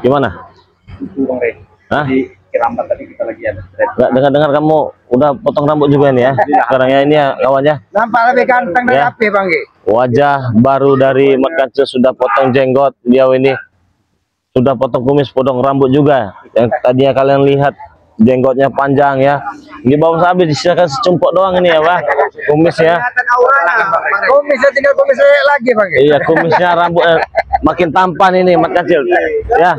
Gimana? Bang Rey. Hah? Di Kirambat tadi kita lagi ada. Nggak dengar-dengar kamu udah potong rambut juga nih ya? Sekarang ya ini ya kawannya. Nampak lebih ganteng dan Ya. rapi Bang Ge. Wajah baru dari Mat Kancil sudah potong jenggot. Dia ini sudah potong kumis, potong rambut juga. Yang tadinya kalian lihat jenggotnya panjang ya. Di bawah sampai disisakan secumpuk doang ini ya, Pak. Kumisnya. Kumisnya tinggal kumis lagi Bang Ge. Iya, kumisnya rambutnya makin tampan ini Mat Kancil. Ya.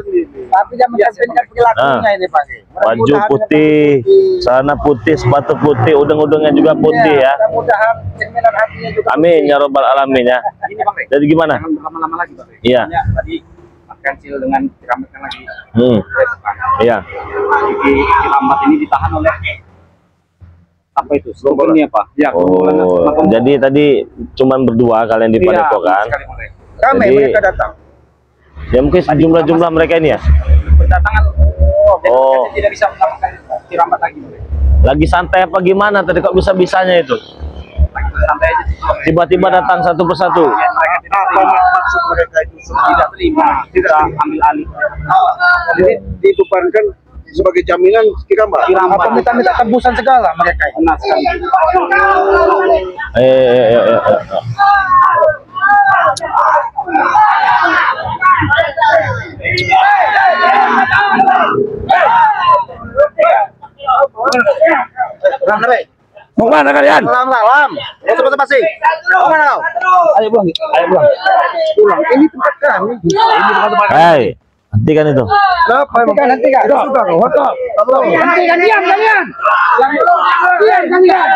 Tapi jangan mencerminkan perilakunya ini Bang Ge. Baju putih, celana putih, sepatu putih, udeng-udengnya juga putih ya. Mudah-mudahan cerminan hatinya juga. Amin ya robbal alamin ya. Ini Bang Rey. Jadi gimana? Jangan berlama-lama lagi Bang Rey. Iya. Soalnya tadi Mat Kancil dengan Kirambat kan lagi. Iya. Di Kirambat ini ditahan oleh apa itu? Ini apa? Ya, Oh, jadi tadi cuman berdua kalian di Padepokan. Kami Jadi- mereka datang. Ya mungkin jumlah mereka ini ya. Berdatangan. Jadi Oh. Mat Kancil tidak bisa melakukan Kirambat lagi Bang Rey. Lagi santai apa gimana tadi kok bisa-bisanya itu? Lagi santai aja. Tiba-tiba datang satu persatu. Mereka tidak terima. Maksud mereka itu tidak terima, tidak ambil alih. Jadi dibebankan sebagai jaminan Kirambat. Kirambat. Apa minta tebusan segala mereka. Benar sekali. Eh. Bang Rey. Mau mana kalian? Lam. Cepat sih. Mau mana kau? Ayo pulang. Pulang. Ini tempat kami. Hei, hentikan itu. Kenapa emang? Hentikan. Sudah kau. Hentikan diam kalian. Diam kalian.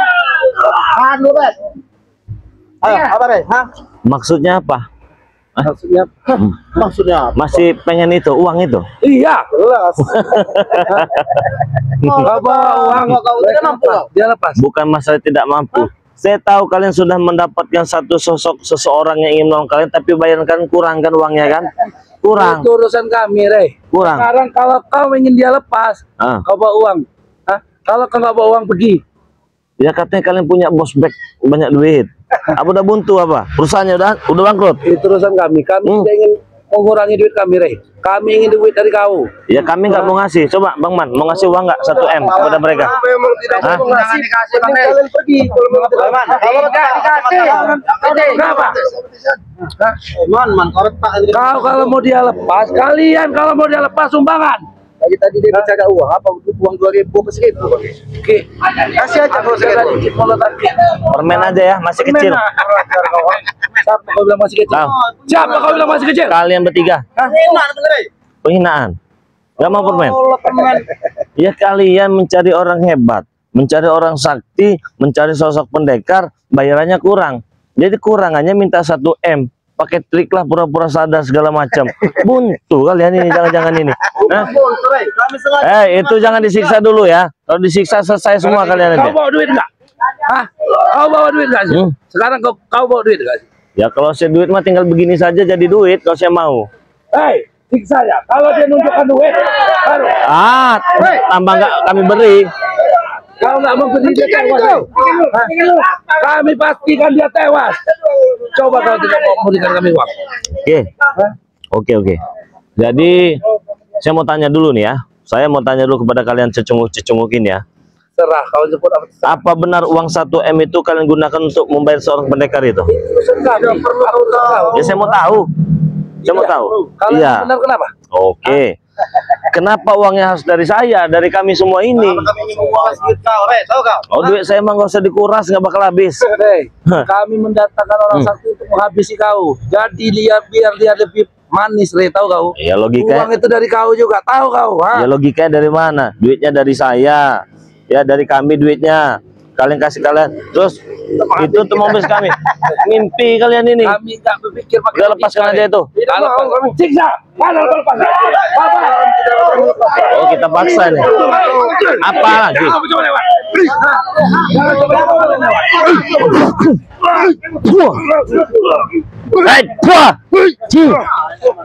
Anu Bet. Ayo, apa Bet? Hah? Maksudnya apa? Maksudnya Masih pengen itu, uang itu? iya, jelas. Apa uang kau tidak mampu? Dia lepas. Bukan masalah tidak mampu. Saya tahu kalian sudah mendapatkan satu sosok seseorang yang ingin menolong kalian, tapi bayaran kalian kurang kan uangnya kan? Kurang. Itu urusan kami, Rey. Kurang. Sekarang kalau kau ingin dia lepas, Ah. kau bawa uang. Hah? Kalau kau nggak bawa uang, pergi. Ya katanya kalian punya bos bag banyak duit. Apa udah buntu apa? Perusahaannya udah bangkrut. Itu urusan kami. Kami tidak ingin mengurangi duit kami, Rey. Kami ingin duit dari kau. Ya kami nggak mau ngasih. Coba Bang Man, mau ngasih uang nggak 1 M kepada mereka? Memang tidak Hah? mau ngasih. dikasih, Bang Rey. Kalian pergi kalau memang tidak mau. Kalau nggak dikasih, kenapa? Man, korek Pak. Kau kalau mau dia lepas, kalian kalau mau dia lepas sumbangan. Tadi dia bicara uang apa? Uang 2.000 ke 1.000. Oke, Kasih aja kalau segitu. Permen aja ya, masih kecil. Siapa kau bilang masih kecil? Tahu. Siapa kau bilang masih kecil? Kalian bertiga. Penghinaan. Gak mau permen. Ya kalian mencari orang hebat, mencari orang sakti, mencari sosok pendekar, bayarannya kurang. Jadi kurangannya minta 1 M. Pakai trik lah pura-pura sadar segala macam. Buntu kalian ini, jangan-jangan ini. Hah? Itu jangan disiksa dulu ya. Kalau disiksa selesai semua kalian Kau nanti. bawa duit nggak? Hah? Kau bawa duit nggak sih? Sekarang kau bawa duit nggak sih? Ya kalau saya duit mah tinggal begini saja jadi duit kalau saya mau. Hei, siksa ya. Kalau dia nunjukkan duit, baru. Tambah nggak kami beri. Kau nggak mau beri dia tewas. Hah? Kami pastikan dia tewas. Coba kau tidak mau memberikan kami uang. Oke. Jadi saya mau tanya dulu nih ya. Saya mau tanya dulu kepada kalian cecunguk ini ya. Serah kau sebut apa? Apa benar uang 1 M itu kalian gunakan untuk membayar seorang pendekar itu? Ya saya mau tahu. Saya mau tahu. Kalau Iya. benar kenapa? Oke. Kenapa uangnya harus dari saya, dari kami semua ini? Kami ingin menguas duit kau, tahu kau? Oh duit saya emang gak usah dikuras, nggak bakal habis. Hei, kami mendatangkan orang sakti untuk menghabisi kau. Jadi biar dia lebih manis, Rey, tahu kau? Ya logika. Uang itu dari kau juga, tahu kau? Ya logikanya dari mana? Duitnya dari saya. Ya dari kami duitnya. Kalian kasih kalian. Terus itu tuh mobil kami. Mimpi kalian ini. Kami nggak berpikir pakai. Udah lepaskan aja itu. Kalau kami siksa, mana lepas? Oh kita paksa nih. Apa lagi? Jangan coba lewat. Jangan coba lewat.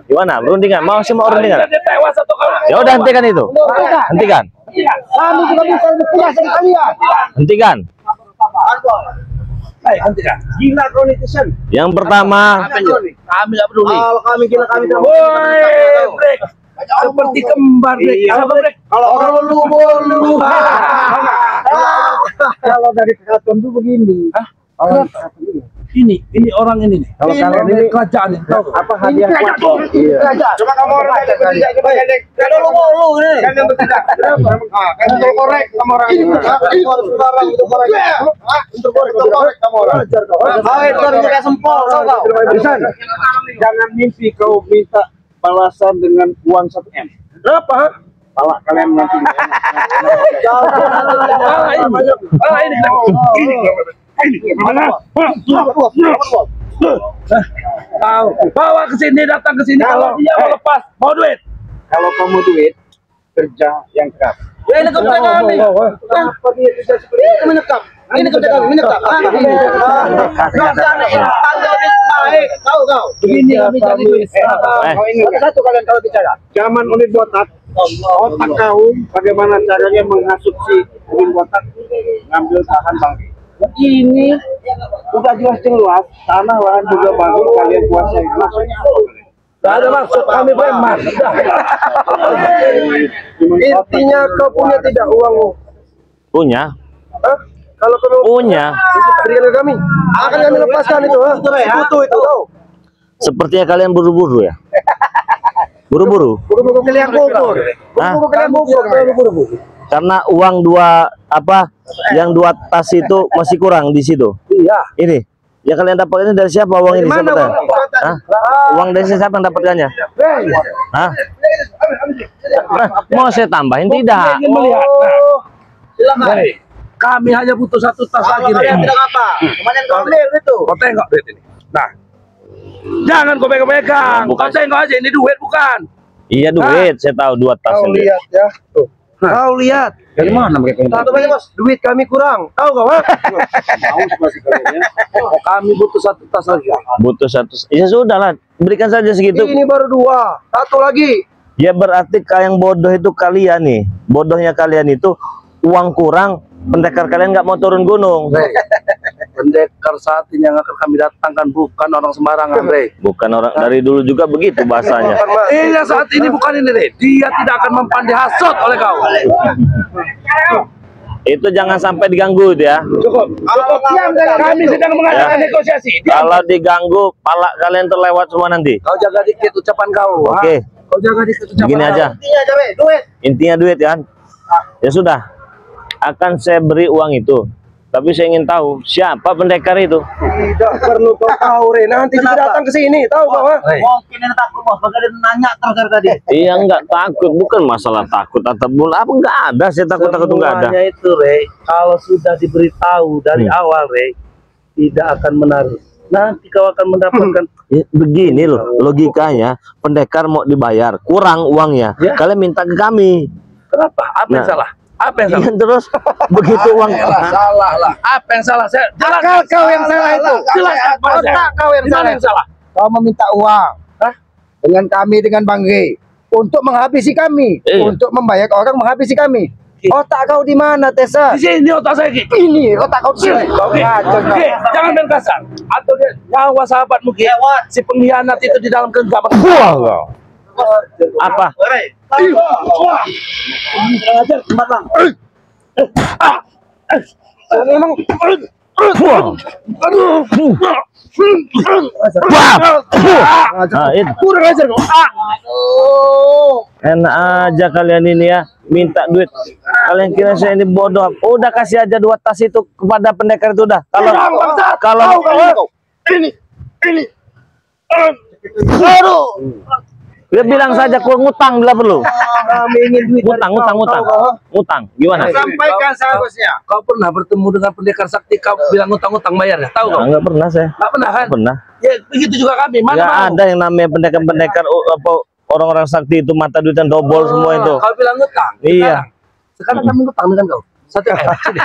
Gimana? Berundingan? Mau sih mau berundingan? Dia tewas atau kau? Ya udah hentikan itu. Hentikan. Kami juga bukan punya dari kalian. Hentikan. Baik, hentikan. Gila kau netizen. Yang pertama, Kami nggak peduli. Kalau kami gila kami tidak mau. Woi, break. Seperti kembar, Rek. Kalau lu bolu. Kalau dari keraton tuh begini. Ini orang ini nih. Kalau ini kerajaan ini. Apa hadiah kuat? Iya. Coba kamu orang yang bertindak coba Hendrik. Kan lu nih. Kan yang bertindak. Kan untuk korek kamu orang ini. Untuk korek. Untuk korek kamu orang. Itu kayak sempol kau. Jangan mimpi kau minta balasan dengan uang 1 M. Berapa? Pala kalian nanti. Ini mana? Tahu. Bawa ke sini, datang ke sini. Kalau dia mau lepas, mau duit. Kalau kamu duit, kerja yang keras. Ini kerja kami. Kenapa dia bisa seperti ini menekap? Ini kerja kami menekap. Baik, tahu kau. Begini kami cari duit. Satu kalian kalau bicara. Zaman Udin Botak, otak kau bagaimana caranya menghasut si Udin Botak ngambil lahan bangke. Ini udah jelas tanah lahan juga bagus kalian kuasai. Tidak ada maksud kami preman. Intinya kau punya tidak uang? Punya, Kalau kau punya. berikan ke kami, akan kami lepaskan itu. Itu tahu. Sepertinya kalian buru-buru ya. Buru-buru. Buru-buru kalian kubur. Hah? Buru-buru kalian kubur. Karena uang yang 2 tas itu masih kurang di situ. Iya. Ini. Ya kalian dapat ini dari siapa uang ini? Mana Siapa? uang? Hah? Uang dari siapa yang dapatkannya? Hah? Nah, mau saya tambahin tidak? Ingin melihat. Silakan. Hei, kami hanya butuh 1 tas lagi. Kalian tidak apa? Kemarin kau ambil itu. Kau tengok duit ini. Nah, jangan kau pegang-pegang. Bukan. Kau tengok aja ini duit bukan. Iya duit, saya tahu 2 tas Kau ini. lihat ya. Tuh. Kau lihat. Dari mana mereka ini? Satu banyak bos. Duit kami kurang. Tahu kau? Oh, kami butuh 1 tas lagi. Butuh 1. Ya sudah lah, berikan saja segitu. Ini baru 2. Satu lagi. Ya berarti yang bodoh itu kalian nih. Bodohnya kalian itu uang kurang, pendekar kalian nggak mau turun gunung. Pendekar saat ini yang akan kami datangkan bukan orang sembarangan, Rey. Bukan orang dari dulu juga begitu bahasanya. Iya, saat ini bukan ini, Rey. Dia tidak akan mempan dihasut oleh kau. Itu jangan sampai diganggu itu ya. Cukup. Diam, kami sedang mengadakan Ya. negosiasi. Kalau diganggu, pala kalian terlewat semua nanti. Kau jaga dikit ucapan kau. Oke. Kau jaga dikit ucapan Begini kau. aja. Intinya aja, duit. Intinya duit kan. Ya sudah. Akan saya beri uang itu. Tapi saya ingin tahu siapa pendekar itu. Tidak perlu kau tahu, Re. Nanti kita datang ke sini. Tahu kau? Rey. Mungkin ini takut bos. Bagaimana nanya terus dari tadi. Iya nggak takut, bukan masalah takut atau apa nggak ada. Saya takut nggak ada. Semuanya itu, Rey, kalau sudah diberitahu dari awal, Rey, tidak akan menarik. Nanti kau akan mendapatkan. Ya, begini loh logikanya, pendekar mau dibayar kurang uangnya, kalian minta ke kami. Kenapa? Apa yang Nah. salah? Apa yang salah? Iya, terus begitu uang Salah lah. Apa yang salah? Saya Akal kau yang salah itu. Jelaskan pada saya. Otak kau yang Di mana salah. yang salah? Kau meminta uang. Hah? Dengan kami, dengan Bang G. Untuk menghabisi kami. Iya. Untuk membayar orang menghabisi kami. Iya. Otak kau di mana, Tessa? Di sini otak saya, Ki. Ini otak kau di sini. Oke, oke, jangan main kasar. Atau dia nyawa sahabatmu, Ki. Si pengkhianat itu di dalam genggaman. apa? Memang Nah, itu. kurang ajar kau. Enak aja kalian ini ya, minta duit. Kalian kira saya ini bodoh? Udah kasih aja 2 tas itu kepada pendekar itu udah. Kalau dia bilang saja kurang ngutang bila perlu. Kami ingin duit. Ngutang. Gimana? Sampaikan seharusnya. Kau pernah bertemu dengan pendekar sakti? Kau bilang utang-utang bayarnya? Tahu kau? Enggak pernah saya. Nggak pernah kan? Pernah. Ya begitu juga kami. Mana Nggak mau? ada yang namanya pendekar-pendekar apa orang-orang sakti itu mata duitan dobol semua itu. Kau bilang utang. Iya. Sekarang kami utang dengan kau. 1 M. Sini.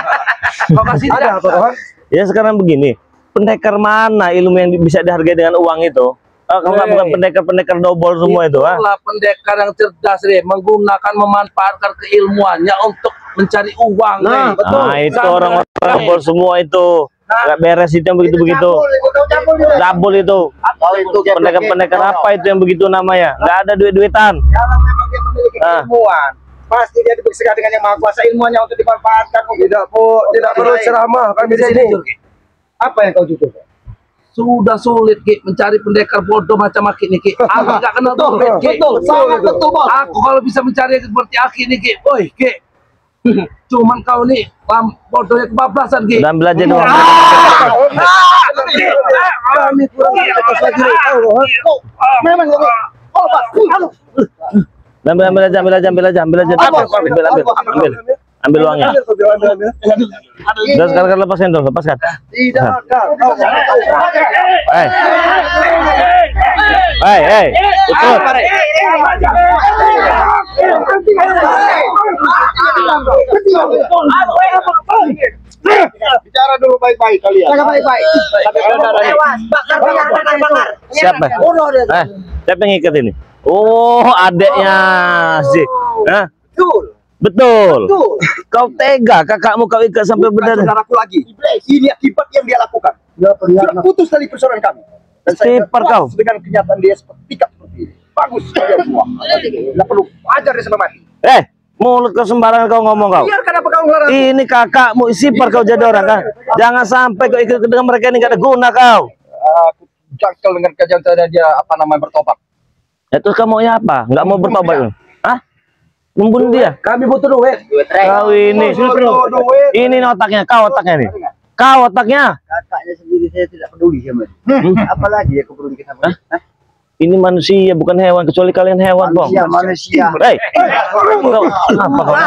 Kau kasih Ada tidak? apa kawan? Ya sekarang begini, pendekar mana ilmu yang bisa dihargai dengan uang itu? Kalau nggak bukan pendekar-pendekar dobol semua itu, ah. Itulah pendekar yang cerdas, Re, menggunakan memanfaatkan keilmuannya untuk mencari uang. Nah, Re. betul. Nah itu orang-orang dobol semua itu. Nggak beres itu yang begitu-begitu. Cabul itu. Itu Pendekar-pendekar apa itu yang begitu namanya? Nggak ada duit-duitan. Kalau memang ilmuwan. Pasti dia dibersedia dengan yang maha kuasa, ilmuannya untuk dimanfaatkan. Tidak perlu ceramah kami di sini. Apa yang kau jujur? Sudah sulit Ki mencari pendekar bodoh macam Aki nih Ki. Aku nggak kenal dompet Ki. Sangat betul bos. Aku kalau bisa mencari seperti Aki nih Ki. Woi Ki. Cuman kau nih bodohnya kebablasan Ki. Dan belajar doang. Kami kurang atas lagi. Memang Ambil aja. Ambil uangnya. Udah sekarang lepaskan dong, lepaskan. tidak akan. Hei, ikut. Bicara dulu baik-baik kalian. Siapa? Siapa yang ikat ini? Oh, adeknya sih. Hah? Betul. Kau tega, kakakmu kau ikat sampai benar. Saudaraku lagi. Ini akibat yang dia lakukan. Sudah putus dari persoalan kami. Dan saya Tipar kau. dengan kenyataan dia seperti ini. Bagus kalian semua. Tidak perlu ajar dia sampai mati. Mulut kau sembarangan kau ngomong kau. Biar kenapa kau ngelarang? Ini kakakmu sipar kau jadi orang kan. Jangan sampai kau ikut dengan mereka ini gak ada guna kau. Aku jangkel dengan kejahatan dia bertobat. Terus kamu ya apa? Nggak mau bertobat? Hah? Membunuh dia? Kami butuh duit. Kau ini otaknya, kau otaknya nih. Kau otaknya. Kakaknya sendiri saya tidak peduli sama dia. Apalagi aku peduli sama dia. Ini manusia bukan hewan, kecuali kalian hewan, Bang. Manusia. Hei. Apa kau?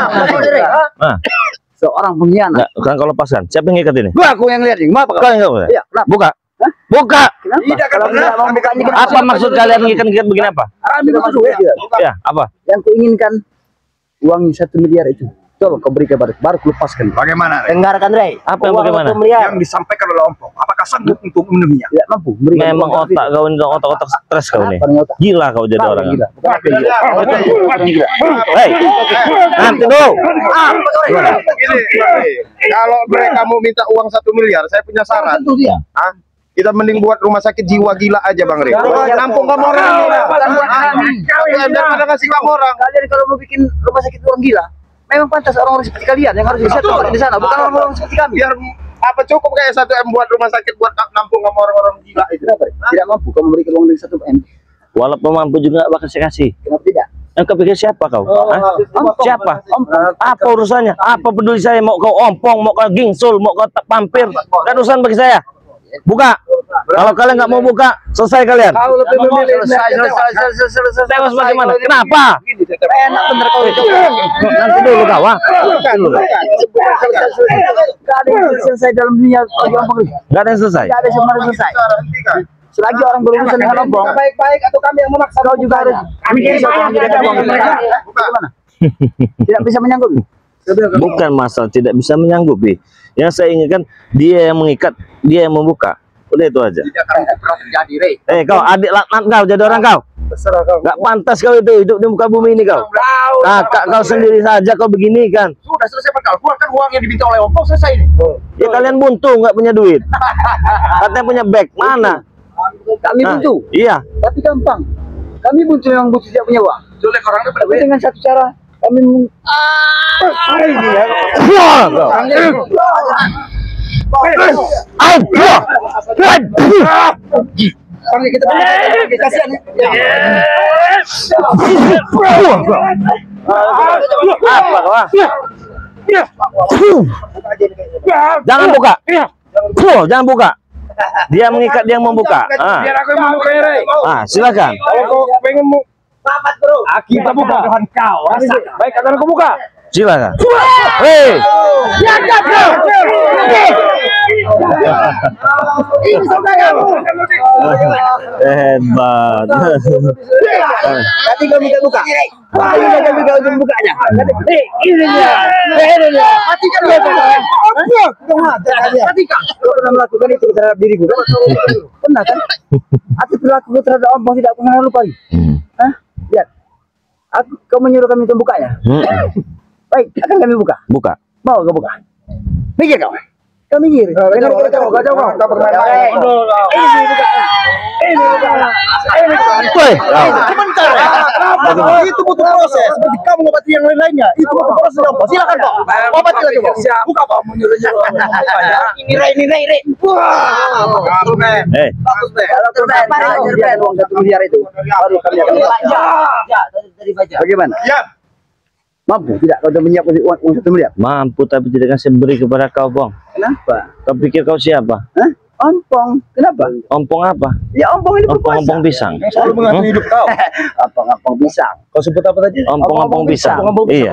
Seorang pengkhianat. Enggak, kau lepaskan. Siapa yang ikat ini? Gua aku yang lihat nih. Apa Kau yang ikat? Iya, kenapa? Buka. Buka. Tidak kan Apa maksud kalian ngikat-ngikat begini apa? Kami butuh duit. Ya, apa? Yang kuinginkan uang 1 miliar itu. Coba kau beri kepada baru ku lepaskan. Bagaimana? Dengarkan Rey. Apa yang bagaimana? Yang disampaikan oleh Ompong. Apakah sanggup untuk memenuhinya? Tidak mampu. Memang otak kau ini otak-otak stres kau nih. Gila kau jadi orang. Gila. Hei. Nanti dulu. Kalau mereka mau minta uang 1 miliar, saya punya saran. Kita mending buat rumah sakit jiwa gila aja Bang Rey. Nampung kamu orang. Daripada ngasih kamu orang. Kalian kalau mau bikin rumah sakit orang gila, memang pantas orang-orang seperti kalian yang harus bisa di sana, bukan orang-orang seperti kami. Biar apa cukup kayak 1 M buat rumah sakit buat nampung kamu orang-orang gila itu. Tidak mampu kamu berikan uang dari 1 M. Walaupun mampu juga gak bakal saya kasih. Kenapa tidak? Yang kau pikir siapa kau? Siapa? Apa urusannya? Apa peduli saya? Mau kau ompong, mau kau gingsul, mau kau pampir? Gak ada urusan bagi saya. Buka. Kalau kalian nggak mau buka, selesai kalian. Kau lebih memilih Selesai bagaimana? Kenapa? Enak bener kau itu. Nanti dulu kau. Gak ada yang selesai dalam dunia Ompong. Gak ada yang selesai. Gak ada yang selesai. Selagi orang berurusan dengan Ompong, baik-baik atau kami yang memaksa kau juga harus. Kami tidak bisa menyanggupi. Bukan masalah tidak bisa menyanggupi. Yang saya inginkan dia yang mengikat, dia yang membuka. Udah itu aja. Tidak akan pernah terjadi, Rey. Kau adik laknat kau jadi orang kau. Terserah kau. Gak pantas kau itu hidup di muka bumi ini kau. Kakak kau sendiri saja kau begini kan. Sudah selesai perkara. Keluarkan uang yang diminta oleh Ompong, selesai ini. Ya kalian buntu nggak punya duit. Katanya punya bag mana? Kami buntu. Iya. Tapi gampang. Kami buntu yang buntu tidak punya uang. Sulit orang itu dengan satu cara. Kami ini ya. Panggil kita kasihan. Apa kau? Jangan buka. Jangan buka. Dia mengikat, dia membuka. Biar aku yang membuka, Rey. Silakan. Kalau pengen mau Papat, bro. Kita buka Tuhan kau. baik akan aku buka. Silakan. Hei. Ini saudara. Hebat. Tadi kami tak buka. Tadi kami tak bukanya. Ini dia. Ini dia. Matikan dia. Matikan. Kau pernah melakukan itu terhadap diriku? Pernah kan? Aku berlaku terhadap Ompong tidak pernah lupai. Hah? Lihat. Kau menyuruh kami untuk bukanya. Baik, akan kami buka. Buka. Mau kau buka? Mikir kau. Kau mikir. Kau jauh. Woi, kau. Sebentar. Kenapa? Itu butuh proses. Seperti kamu ngobati yang lain-lainnya. Itu butuh proses. Silakan Pak. Obati lagi Pak. Buka Pak. Ini Ray. Wah. Bagus Be. Kalau kita bayar uang 1 miliar itu, baru kami akan bagaimana? Ya. Mampu tidak kau menyiapkan uang 1 miliar? Mampu tapi tidak akan saya beri kepada kau, Bang. Kenapa? Kau pikir kau siapa? Hah? Ompong. Kenapa? Ompong apa? Ya ompong ini Ompong-ompong pisang. Selalu mengatur hidup kau. Ompong pisang. Kau sebut apa tadi? Ompong-ompong pisang. Iya.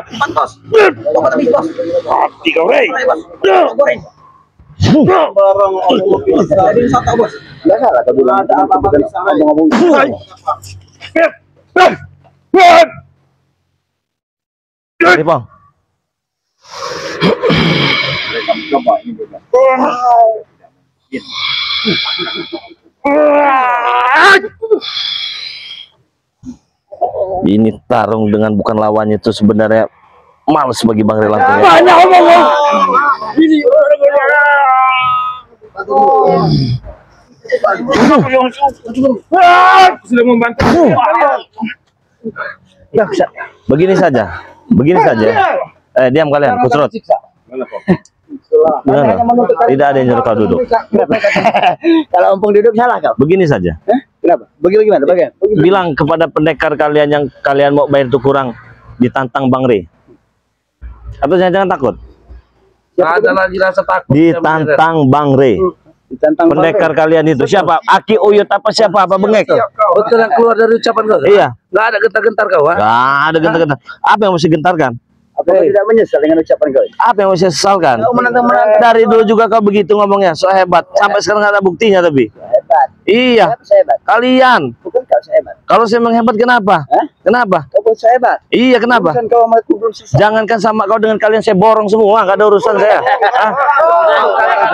Empat bos. Empat habis bos. Mati kau, Rey. Goreng. Barang ompong pisang. Jadi wisata bos. Enggak salah kau bilang ompong pisang. Ini, Bang. Ini tarung dengan bukan lawannya itu sebenarnya males bagi Bang Ray Lampung. Banyak omong. Ini sudah membantu. Begini saja. Diam kalian, kusrut. Gimana? Tidak ada yang nyuruh kau duduk. Kalau ompong duduk salah kau. Begini saja. Kenapa? Bagaimana? Bilang kepada pendekar kalian yang kalian mau bayar itu kurang, ditantang Bang Ray. Atau jangan takut? Ada lagi rasa takut. Ditantang Bang Ray. Ditantang Pendekar kalian itu siapa? Aki Uyut apa siapa? Apa bengek? Betul yang keluar dari ucapan kau. Iya. Nggak ada gentar-gentar kau. Gak ada gentar-gentar. Apa yang mesti gentarkan? Apa kau tidak menyesal dengan ucapan kau? Apa yang mesti sesalkan? Kau menantang. Dari dulu juga kau begitu ngomongnya, so hebat. Sampai sekarang nggak ada buktinya tapi. Hebat. Iya. Siapa sehebat? Kalian. Bukan kau sehebat. Kalau saya menghebat kenapa? Hah? Kenapa? Kau pun sehebat. Iya kenapa? Bukan kau sama aku belum selesai. Jangankan sama kau dengan kalian saya borong semua, nggak ada urusan saya. Hah?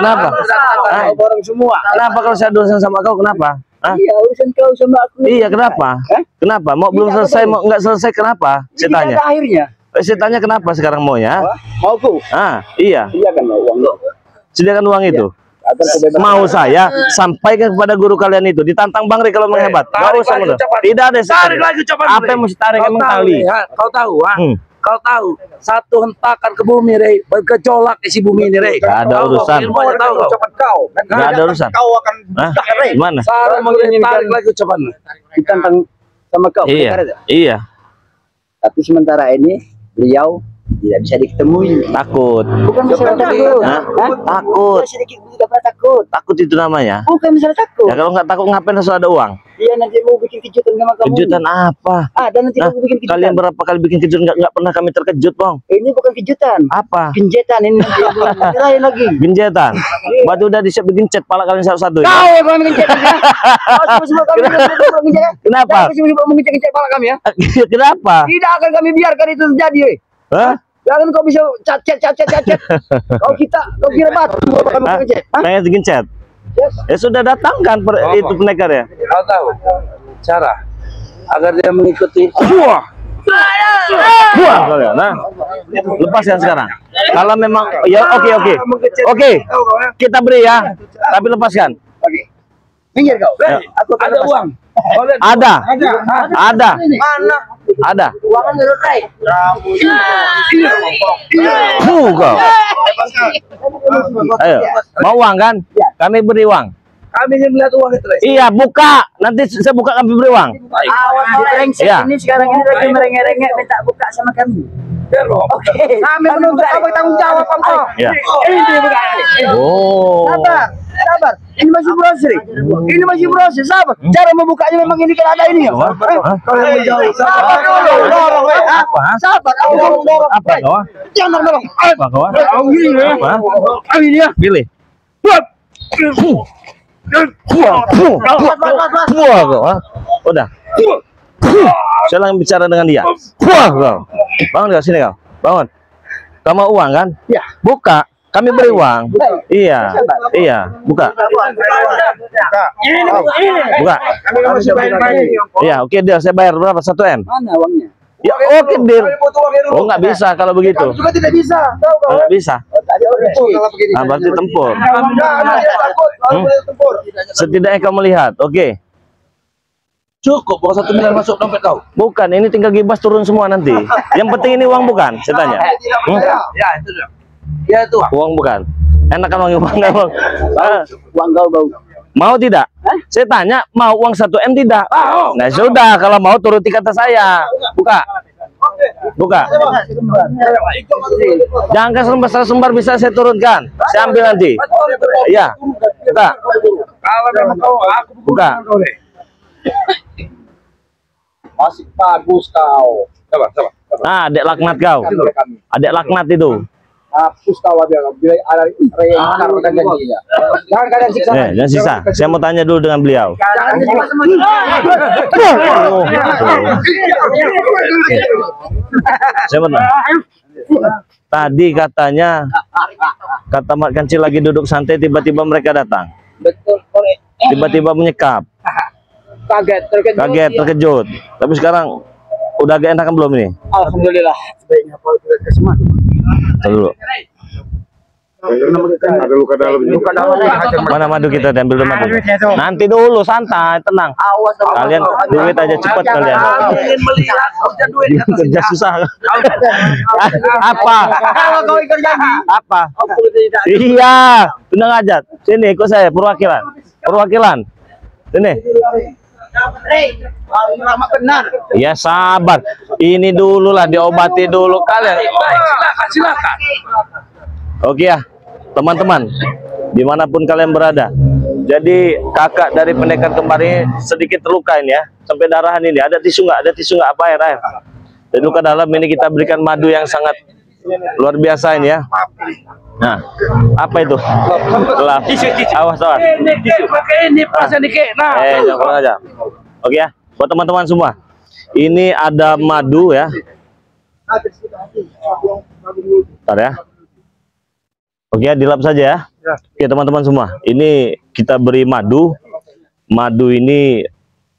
Kenapa? Hah? Kau borong semua. Kenapa kalau saya ada urusan sama kau? Kenapa? Hah? Iya, urusan kau sama aku. Iya kenapa? Hah? Kenapa? Mau belum Tidak, selesai, betul. mau nggak selesai kenapa? Saya Tidak tanya. ada akhirnya. Saya tanya kenapa sekarang mau ya? Wah, mau ku? Iya. Iya kan mau uang lo. Sediakan uang itu. Agar kebebasan. Mau saya sampaikan kepada guru kalian itu, ditantang Bang Ray kalau menghebat. Nggak tarik usah lagi mudah. ucapan. Tidak ada. Tarik lagi ucapan. Apa yang mesti tarik emang kali? Kau tahu, ha? Hmm. Kau tahu satu hentakan ke bumi, Ray, bergejolak isi bumi ini, Ray. Nggak ada Tahu, urusan. ilmunya tahu kau. Ucapan kau. Nggak ada urusan. Kau akan Hah? Gimana? Saran tarik lagi ucapan. Ditantang sama kau. Iya. Benar itu? Iya. Tapi sementara ini beliau tidak bisa ditemui. Takut. Bukan masalah takut. Hah? Hah? Takut. Dia sedikit tidak pernah takut. Takut itu namanya. Bukan masalah takut. Ya kalau nggak takut ngapain harus ada uang? Dia nanti mau bikin kejutan sama kamu. Kejutan apa? Ada nanti Hah? mau bikin kejutan. Kalian berapa kali bikin kejutan nggak pernah kami terkejut, Bang? Ini bukan kejutan. Apa? Genjetan ini nanti. Lain lagi. Genjetan. Batu udah disiap bikin cat pala kalian satu-satu. Ya? Kau yang mengencet ya. Kau semua kami mengencet. Kenapa? Kau semua mengencet kepala kami ya. Kenapa? Tidak akan kami biarkan itu terjadi. Weh. Hah? Jangan kau bisa cacet. Kau kira batu kami Hah? mengencet. Hah? Pengen bikin cat? Yes. Ya sudah datangkan itu pendekar ya. Kau tahu cara agar dia mengikuti. Buah kalian. Nah, lepaskan sekarang. Kalau memang ya oke. Kita beri ya. Tapi lepaskan. Oke. Minggir kau. Ya. Aku akan Ada lepas. uang. Ada. Mana? Ada. Uangnya menurut Ray. Kau. Ayo. Mau uang kan? Kami beri uang. Kami ingin melihat uang itu, Ray. Iya, buka. Nanti saya buka kami beri uang. Awas brengsek Iya. ini sekarang ini lagi merengek-rengek minta buka sama kami. Oke. Kami menuntut apa tanggung jawab kau. Ya. Ini buka. Oh. Sabar. Ini masih proses. Ini masih proses. Sabar. Cara membukanya memang ini kan ada ini ya. Hah? Kalau yang menjauh. Sabar dulu. Apa? Sabar. Aku dorong. Apa kau? Jangan dorong. Apa kau? Apa? Ini ya. Pilih. Buah kau. Udah. Saya lagi bicara dengan dia. Buah kau. Bangun kau sini kau. Bangun. Kau mau uang kan? Ya. Buka. Kami beri uang. Iya. Iya. Buka. Buka. Iya. Oke deal. Saya bayar berapa? 1 M. Mana uangnya? Ya oke deal. Oh nggak bisa kalau begitu. Juga tidak bisa. Tahu kau? Nggak bisa. Tadi Nah, berarti tempur. Kalau tempur. Setidaknya kau melihat, oke. Cukup, bawa 1 miliar masuk dompet kau. Bukan, ini tinggal gibas turun semua nanti. Yang penting ini uang bukan, saya tanya. Ya, itu dia. Ya, itu. Uang bukan. Enak kan uang nggak bang? Uang kau bau. Mau tidak? Saya tanya, mau uang 1 M tidak? Nah sudah, kalau mau turuti kata saya. Buka. Buka. Jangan ke lembar bisa saya turunkan. Saya ambil nanti. Iya. Buka. Kalau memang kau, aku Buka. Masih bagus kau. Coba. Nah, adek laknat kau. Adek laknat itu. Hapus kau dia bila ada reinkarnasi janjinya. Jangan kalian siksa. Jangan sisa. Saya mau tanya dulu dengan beliau. Jangan siksa sama Saya mau tanya. Tadi katanya kata Mat Kancil lagi duduk santai, tiba-tiba mereka datang. Betul, korek. Tiba-tiba menyekap. Kaget, Terkejut. Tapi sekarang udah agak enakan belum ini? Alhamdulillah. Sebaiknya kau tidak kesmas. Dulu. Ada luka dalam. Mana madu kita diambil dulu madu. Nanti dulu santai, tenang. Awas Kalian duit aja cepat kalian. ingin melihat kerja duit Kerja susah. Apa? kalau kau ikut janji. Apa? Aku tidak. Iya, tenang aja. Sini ikut saya perwakilan. Perwakilan. Sini. Lama benar. Ya sabar. Ini dulu lah diobati dulu kalian. Silakan. Oke ya, teman-teman, dimanapun kalian berada. Jadi kakak dari pendekar kembar ini sedikit terluka ini ya, sampai darahan ini. Ada tisu nggak? Ada tisu nggak? Apa air? Dan luka dalam ini kita berikan madu yang sangat luar biasa ini ya. Nah, apa itu? Gelap. Awas. Pakai ini pasang dikit. Nah, Jangan kurang aja. Oke ya, buat teman-teman semua. Ini ada madu ya. Bentar ya. Oke, dilap saja ya. Oke, teman-teman semua. Ini kita beri madu. Madu ini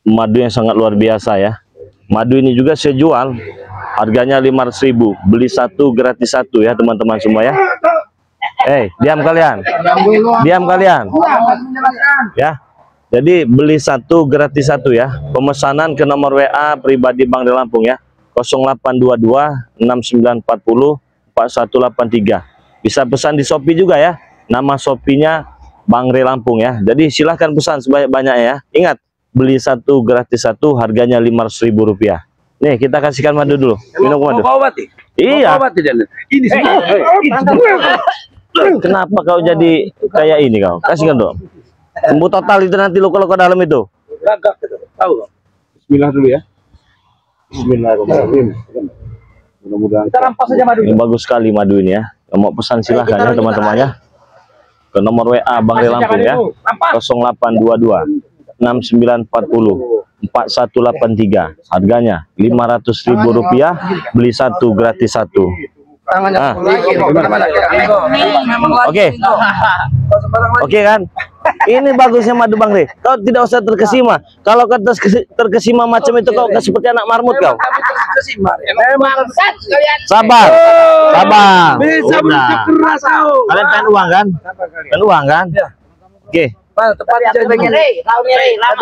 madu yang sangat luar biasa ya. Madu ini juga saya jual. Harganya 500.000. Beli 1 gratis 1 ya, teman-teman semua ya. Diam kalian. Diam kalian. Ya. Jadi beli 1 gratis 1 ya. Pemesanan ke nomor WA pribadi Bang Rey Lampung ya. 0822 6940 4183. Bisa pesan di Shopee juga ya. Nama Shopee-nya Bang Rey Lampung ya. Jadi silahkan pesan sebanyak-banyaknya ya. Ingat, beli 1 gratis 1 harganya Rp500.000. Nih, kita kasihkan madu dulu. Minum madu. Mau obati? Iya. Obati dan ini sih. Kenapa kau jadi kayak ini kau? Kasihkan dong. Sembuh total itu nanti luka-luka dalam itu. Gagak gitu. Tahu. Bismillah dulu ya. Bismillahirrahmanirrahim. Mudah-mudahan Kita rampas saja madu. Ini bagus sekali madu ini ya. Yang mau pesan silahkan ya teman-temannya. Ke nomor WA Bang Rey Lampung ya. 0822 6940 4183. Harganya Rp500.000. Beli 1 gratis 1. Oke. Oke kan? Ini bagusnya madu Bang Rey. Kau tidak usah terkesima. Kalau kau terkesima macam itu kau seperti anak marmut kau. Sabar. Sabar. Bisa bekerja keras kau. Kalian pengen uang kan? Pengen uang kan? Oke. Tepat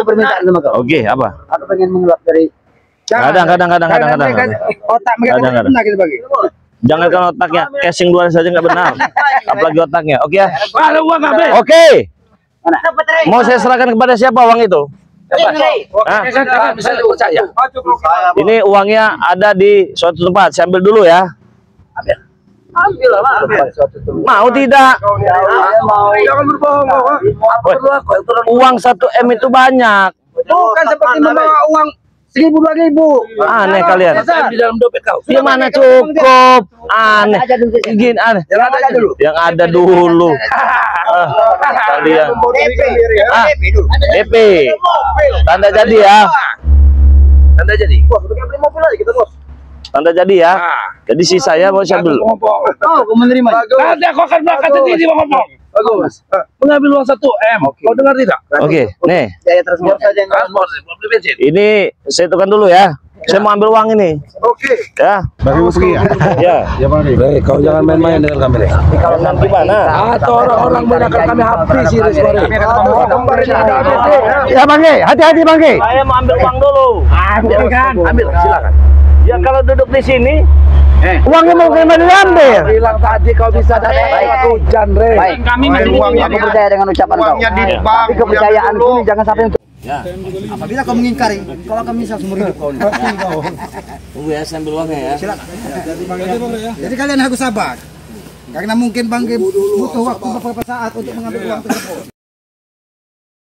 permintaan sama kau. Oke, apa? Aku pengen mengelak dari Kadang. otak mereka Kadang. benar kita bagi. Jangan kan otaknya, casing luar saja nggak benar. Apalagi otaknya. Oke ya. Ada uang habis. Oke. Mau saya serahkan kepada siapa uang itu? Bisa dipercaya. Ini uangnya ada di suatu tempat. Saya ambil dulu ya. Ambil lah. Mau tidak? Jangan berbohong. Uang 1 M itu banyak. Bukan seperti membawa uang 1.000 2.000. Aneh kalian. Di dalam dompet kau. Gimana cukup? Aneh. Gini aneh. Yang ada dulu. Kalian. DP. Tanda jadi ya. Anda jadi. Tanda jadi ya. Jadi sisanya mau saya dulu. Oh, aku menerima. Nanti aku akan berangkat sendiri mau ngomong. Bagus. Mengambil uang 1 M. Kau dengar tidak? Oke, nih. Saya transport saja yang Transport, beli bensin. Ini saya tukar dulu ya. Saya mau ambil uang ini. Oke. Ya. Bagi pergi ya. Ya. Ya Bang. Baik, kau jangan main-main dengan kami. Kalau nanti mana? Atau orang-orang menggunakan kami habis ini Bang. Ya Bang, hati-hati Bang. Saya mau ambil uang dulu. Ambil kan? Ambil, silakan. Ya kalau duduk di sini, Uangnya mau kemana diambil? Bilang tadi kau bisa dapat hujan, Re. Baik, Kami aku percaya dengan ucapan kau. Tapi kepercayaan ini jangan sampai untuk. Apabila kau mengingkari, kau akan menyesal seumur hidup kau. tunggu ya, saya ambil uangnya ya. Silakan. Jadi kalian harus sabar. Karena mungkin Bang butuh waktu beberapa saat untuk mengambil uang tersebut.